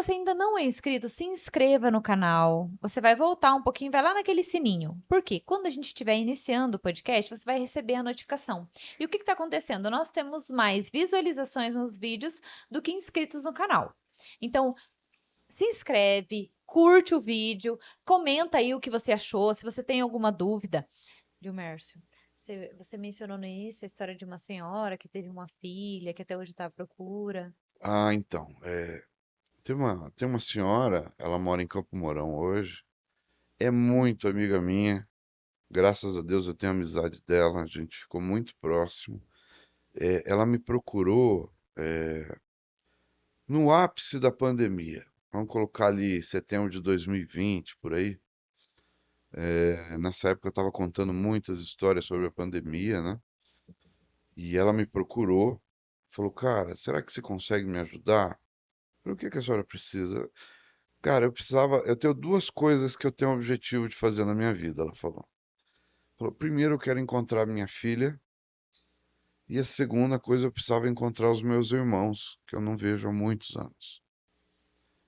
você ainda não é inscrito, se inscreva no canal. Você vai voltar um pouquinho, vai lá naquele sininho. Por quê? Quando a gente estiver iniciando o podcast, você vai receber a notificação. E o que está acontecendo? Nós temos mais visualizações nos vídeos do que inscritos no canal. Então, se inscreve, curte o vídeo, comenta aí o que você achou, se você tem alguma dúvida. Dilmércio, você mencionou no início a história de uma senhora que teve uma filha, que até hoje está à procura. Ah, então, tem uma senhora, ela mora em Campo Mourão hoje, é muito amiga minha, graças a Deus eu tenho amizade dela, a gente ficou muito próximo. Ela me procurou, no ápice da pandemia, vamos colocar ali setembro de 2020, por aí. Nessa época eu estava contando muitas histórias sobre a pandemia, né? E ela me procurou, falou, cara, será que você consegue me ajudar? Por que que a senhora precisa? Cara, eu tenho duas coisas que eu tenho o objetivo de fazer na minha vida, ela falou. Falou, primeiro eu quero encontrar minha filha, e a segunda coisa eu precisava encontrar os meus irmãos, que eu não vejo há muitos anos.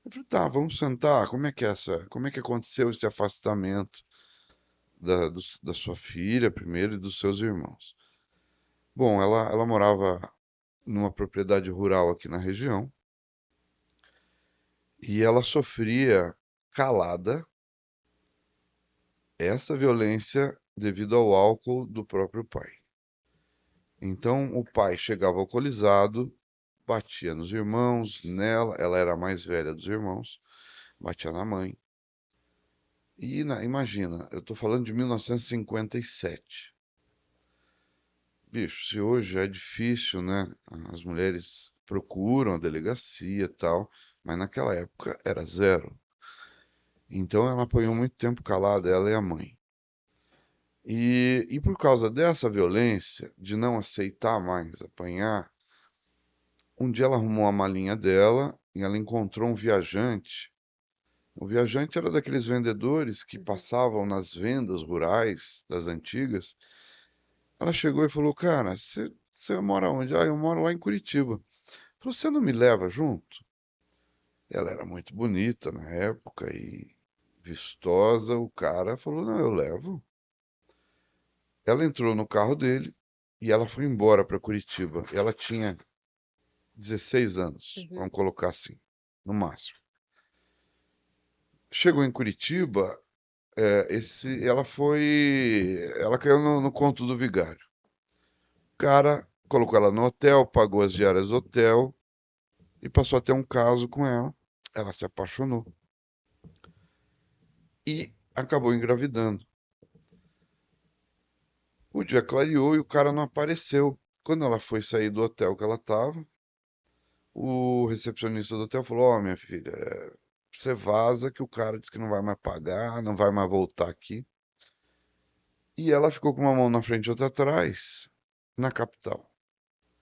Eu falei, tá, vamos sentar, como é que aconteceu esse afastamento da sua filha primeiro e dos seus irmãos? Bom, ela morava numa propriedade rural aqui na região, e ela sofria calada essa violência devido ao álcool do próprio pai. Então o pai chegava alcoolizado, batia nos irmãos, nela, ela era a mais velha dos irmãos, batia na mãe. E imagina, eu tô falando de 1957. Bicho, se hoje é difícil, né? As mulheres procuram a delegacia e tal, mas naquela época era zero. Então ela apanhou muito tempo calada, ela e a mãe. E por causa dessa violência, de não aceitar mais apanhar, um dia ela arrumou a malinha dela e ela encontrou um viajante. O viajante era daqueles vendedores que passavam nas vendas rurais das antigas. Ela chegou e falou: Cara, você mora onde? Ah, eu moro lá em Curitiba. Falou: Você não me leva junto? Ela era muito bonita na época e vistosa. O cara falou: Não, eu levo. Ela entrou no carro dele e ela foi embora para Curitiba. Ela tinha 16 anos, Uhum. vamos colocar assim, no máximo. Chegou em Curitiba, ela caiu no conto do vigário. O cara colocou ela no hotel, pagou as diárias do hotel e passou a ter um caso com ela. Ela se apaixonou e acabou engravidando. O dia clareou e o cara não apareceu. Quando ela foi sair do hotel que ela estava, o recepcionista do hotel falou: Ó, minha filha, você vaza que o cara disse que não vai mais pagar, não vai mais voltar aqui. E ela ficou com uma mão na frente e outra atrás, na capital,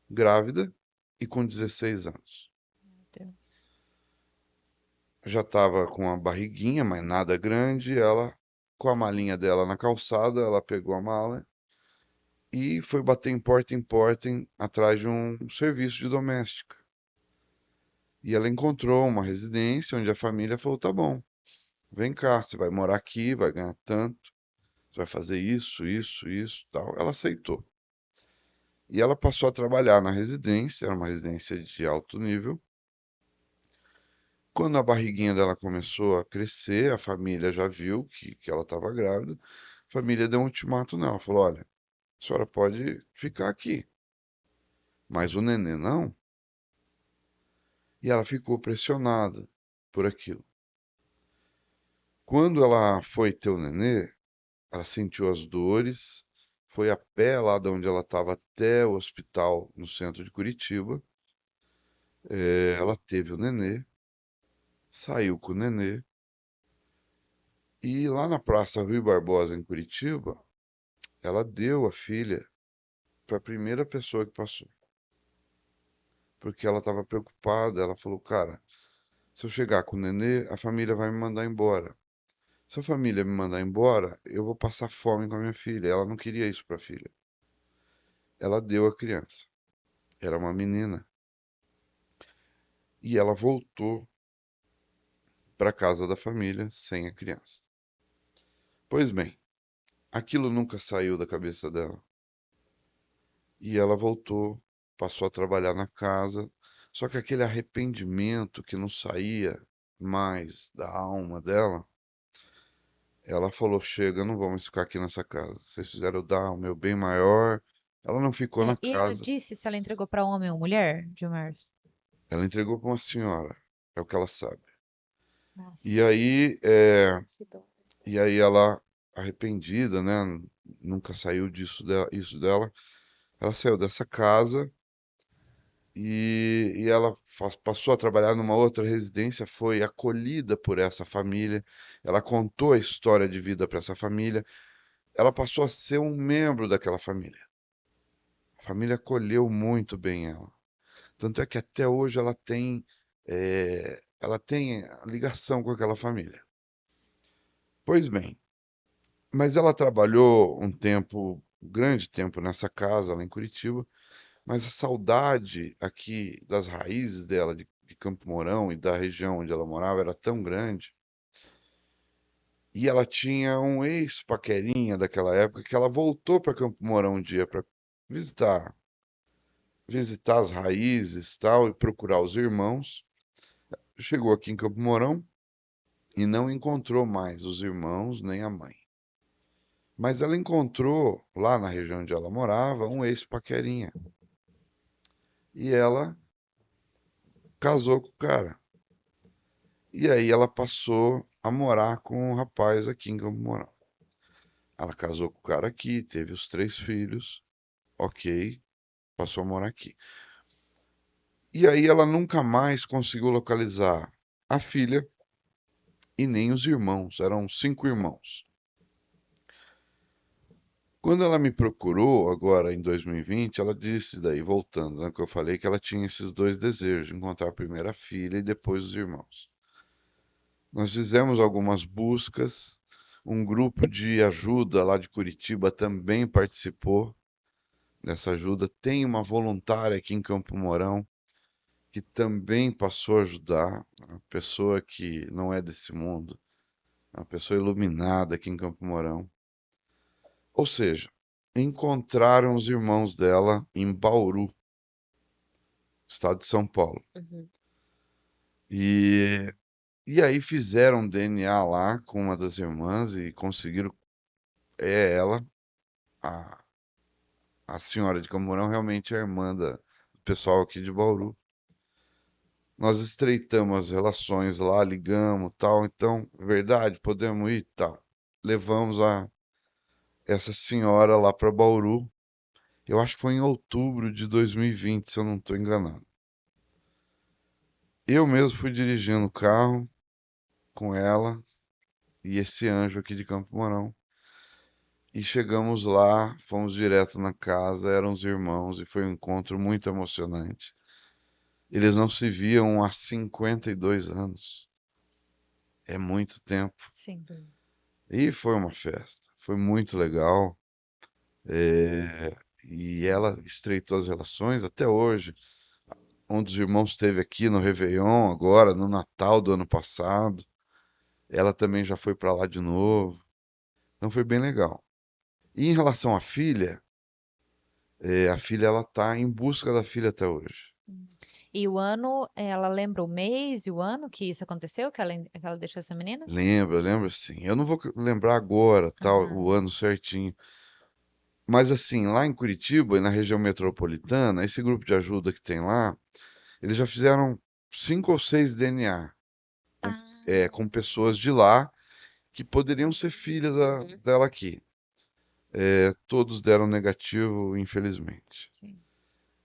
grávida e com 16 anos. Meu Deus. Já estava com a barriguinha, mas nada grande. Ela, com a malinha dela na calçada, ela pegou a mala e foi bater em porta atrás de um serviço de doméstica. E ela encontrou uma residência onde a família falou: tá bom, vem cá, você vai morar aqui, vai ganhar tanto, você vai fazer isso, tal. Ela aceitou. E ela passou a trabalhar na residência, era uma residência de alto nível. Quando a barriguinha dela começou a crescer, a família já viu que ela estava grávida. A família deu um ultimato nela, falou: olha, a senhora pode ficar aqui, mas o nenê não. E ela ficou pressionada por aquilo. Quando ela foi ter o nenê, ela sentiu as dores, foi a pé lá de onde ela estava até o hospital no centro de Curitiba. Ela teve o nenê, saiu com o nenê, e lá na Praça Rui Barbosa, em Curitiba, ela deu a filha para a primeira pessoa que passou. Porque ela estava preocupada. Ela falou: Cara, se eu chegar com o nenê, a família vai me mandar embora. Se a família me mandar embora, eu vou passar fome com a minha filha. Ela não queria isso para a filha. Ela deu a criança. Era uma menina. E ela voltou. para a casa da família sem a criança. Pois bem, aquilo nunca saiu da cabeça dela. E ela voltou, passou a trabalhar na casa, só que aquele arrependimento que não saía mais da alma dela, ela falou: chega, não vamos ficar aqui nessa casa. Vocês fizeram eu dar o meu bem maior. Ela não ficou na E ela casa. disse se ela entregou para homem ou mulher, Gilmar? Ela entregou para uma senhora, é o que ela sabe. Nossa, E aí, que dó. e aí ela, arrependida, né? Nunca saiu isso dela. Ela saiu dessa casa e ela passou a trabalhar numa outra residência, foi acolhida por essa família. Ela contou a história de vida para essa família. Ela passou a ser um membro daquela família. A família acolheu muito bem ela. Tanto é que até hoje ela tem ligação com aquela família. Pois bem, mas ela trabalhou um tempo, um grande tempo nessa casa lá em Curitiba, mas a saudade aqui das raízes dela, de Campo Mourão e da região onde ela morava, era tão grande. E ela tinha um ex-paquerinha daquela época que ela voltou para Campo Mourão um dia para visitar, visitar as raízes, tal, e procurar os irmãos. Chegou aqui em Campo Mourão e não encontrou mais os irmãos nem a mãe. Mas ela encontrou, lá na região onde ela morava, um ex-paquerinha. E ela casou com o cara. E aí ela passou a morar com um rapaz aqui em Campo Mourão. Ela casou com o cara aqui, teve os 3 filhos, ok, passou a morar aqui. E aí ela nunca mais conseguiu localizar a filha e nem os irmãos, eram 5 irmãos. Quando ela me procurou agora em 2020, ela disse daí, voltando, né, que eu falei que ela tinha esses 2 desejos, encontrar primeiro a filha e depois os irmãos. Nós fizemos algumas buscas, um grupo de ajuda lá de Curitiba também participou dessa ajuda. Tem uma voluntária aqui em Campo Mourão que também passou a ajudar, uma pessoa que não é desse mundo, uma pessoa iluminada aqui em Campo Mourão. Ou seja, encontraram os irmãos dela em Bauru, estado de São Paulo. Uhum. E, e aí fizeram DNA lá com uma das irmãs e conseguiram, é ela, a, a senhora de Campo Mourão, realmente é a irmã do pessoal aqui de Bauru. Nós estreitamos as relações lá, ligamos, tal, então, verdade, podemos ir, tal. Levamos essa senhora lá para Bauru. Eu acho que foi em outubro de 2020, se eu não estou enganado. Eu mesmo fui dirigindo o carro com ela e esse anjo aqui de Campo Mourão. E chegamos lá, fomos direto na casa, eram os irmãos e foi um encontro muito emocionante. Eles não se viam há 52 anos. É muito tempo. Sim. E foi uma festa. Foi muito legal. E ela estreitou as relações até hoje. Um dos irmãos esteve aqui no Réveillon, agora, no Natal do ano passado. Ela também já foi para lá de novo. Então foi bem legal. E em relação à filha, a filha ela tá em busca da filha até hoje. E o ano, ela lembra o mês e o ano que isso aconteceu, que ela deixou essa menina? Lembra sim. Eu não vou lembrar agora, tal, Aham. o ano certinho. Mas assim, lá em Curitiba e na região metropolitana, esse grupo de ajuda que tem lá, eles já fizeram 5 ou 6 DNA com, Ah, com pessoas de lá que poderiam ser filhas Uhum. dela aqui. Todos deram negativo, infelizmente. sim.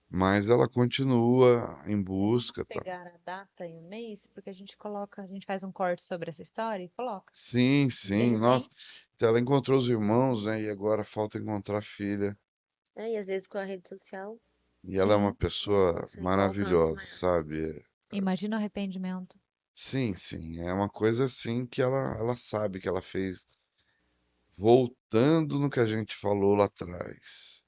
Mas ela continua em Vamos busca, tá? pegar a data e o mês, porque a gente faz um corte sobre essa história e coloca. Sim, De sim, nossa. repente, Então, ela encontrou os irmãos, né? E agora falta encontrar a filha. E às vezes com a rede social E ela é uma sim, pessoa consegue um alcance maravilhosa, maior. sabe? imagina o arrependimento. Sim, sim, é uma coisa assim que ela sabe que ela fez, voltando no que a gente falou lá atrás.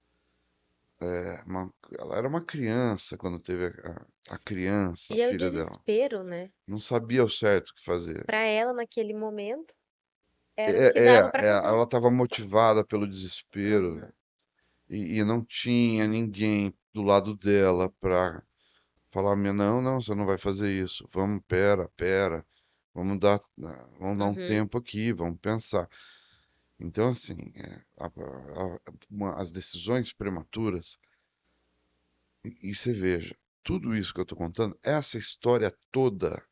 ela era uma criança quando teve a criança, a E é o filha dela. desespero, né? Não sabia o certo o que fazer. Pra ela, naquele momento, era o que dava pra fazer. Ela estava motivada pelo desespero Uhum. e não tinha ninguém do lado dela para falar, não, não, você não vai fazer isso. Vamos, pera, vamos dar um Uhum. tempo aqui, vamos pensar. Então, assim, as decisões prematuras, e você veja, tudo isso que eu estou contando, essa história toda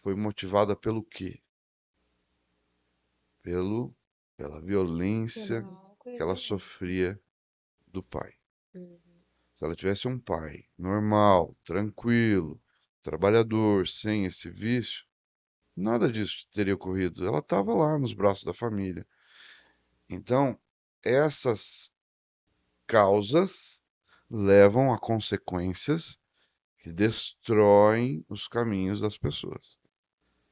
foi motivada pelo quê? Pelo, pela Pelo violência álcool e que a ela violência. sofria do pai. Uhum. Se ela tivesse um pai normal, tranquilo, trabalhador, sem esse vício, nada disso teria ocorrido. Ela estava lá nos braços da família. Então, essas causas levam a consequências que destroem os caminhos das pessoas.